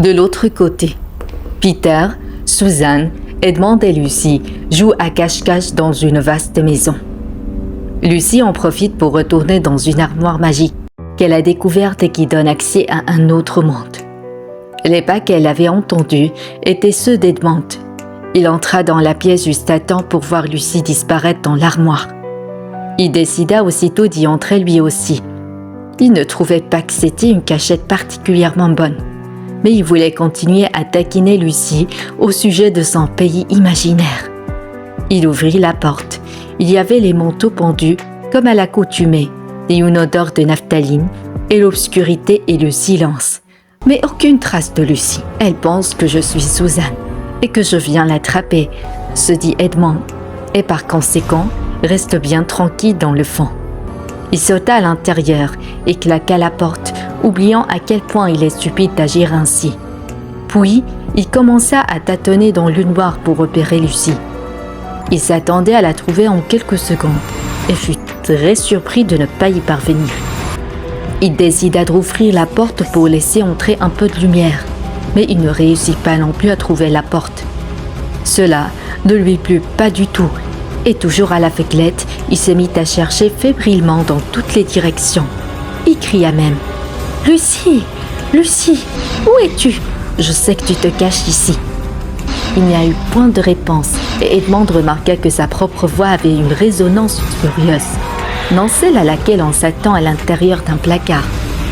De l'autre côté, Peter, Suzanne, Edmond et Lucie jouent à cache-cache dans une vaste maison. Lucie en profite pour retourner dans une armoire magique qu'elle a découverte et qui donne accès à un autre monde. Les pas qu'elle avait entendus étaient ceux d'Edmond. Il entra dans la pièce juste à temps pour voir Lucie disparaître dans l'armoire. Il décida aussitôt d'y entrer lui aussi. Il ne trouvait pas que c'était une cachette particulièrement bonne, mais il voulait continuer à taquiner Lucie au sujet de son pays imaginaire. Il ouvrit la porte. Il y avait les manteaux pendus comme à l'accoutumée, et une odeur de naphtaline, et l'obscurité et le silence. Mais aucune trace de Lucie. Elle pense que je suis Suzanne et que je viens l'attraper, se dit Edmond, et par conséquent, reste bien tranquille dans le fond. Il sauta à l'intérieur et claqua la porte, oubliant à quel point il est stupide d'agir ainsi. Puis, il commença à tâtonner dans le noir pour repérer Lucie. Il s'attendait à la trouver en quelques secondes et fut très surpris de ne pas y parvenir. Il décida d'ouvrir la porte pour laisser entrer un peu de lumière, mais il ne réussit pas non plus à trouver la porte. Cela ne lui plut pas du tout, et toujours à l'aveuglette, il se mit à chercher fébrilement dans toutes les directions. Il cria même « Lucie, Lucie, où es-tu? Je sais que tu te caches ici. » Il n'y a eu point de réponse, et Edmond remarqua que sa propre voix avait une résonance furieuse. Non celle à laquelle on s'attend à l'intérieur d'un placard,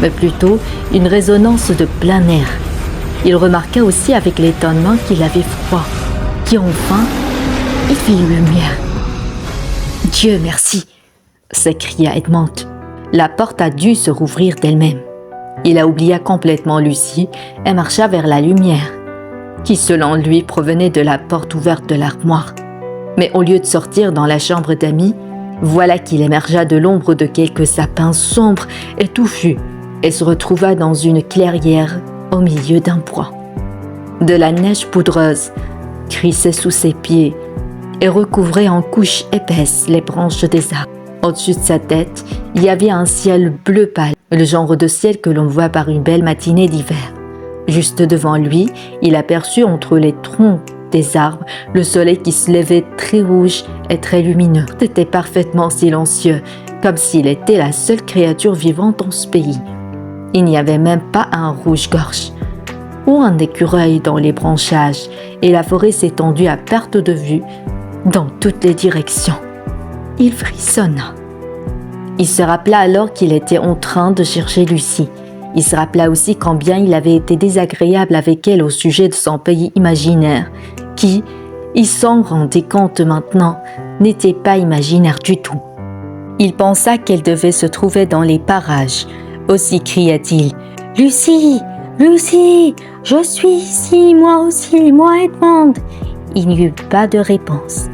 mais plutôt une résonance de plein air. Il remarqua aussi avec l'étonnement qu'il avait froid, qu'enfin, il fit lumière. « Dieu merci !» s'écria Edmond. La porte a dû se rouvrir d'elle-même. Il oublia complètement Lucie et marcha vers la lumière, qui selon lui provenait de la porte ouverte de l'armoire. Mais au lieu de sortir dans la chambre d'amis, voilà qu'il émergea de l'ombre de quelques sapins sombres et touffus et se retrouva dans une clairière au milieu d'un bois. De la neige poudreuse crissait sous ses pieds et recouvrait en couches épaisses les branches des arbres. Au-dessus de sa tête, il y avait un ciel bleu pâle, le genre de ciel que l'on voit par une belle matinée d'hiver. Juste devant lui, il aperçut entre les troncs des arbres le soleil qui se levait très rouge et très lumineux. C'était parfaitement silencieux, comme s'il était la seule créature vivante dans ce pays. Il n'y avait même pas un rouge-gorge ou un écureuil dans les branchages, et la forêt s'étendut à perte de vue dans toutes les directions. Il frissonna. Il se rappela alors qu'il était en train de chercher Lucie. Il se rappela aussi combien il avait été désagréable avec elle au sujet de son pays imaginaire, qui, il s'en rendait compte maintenant, n'était pas imaginaire du tout. Il pensa qu'elle devait se trouver dans les parages. Aussi cria-t-il « Lucie, Lucie, je suis ici, moi aussi, moi Edmond !» Il n'y eut pas de réponse.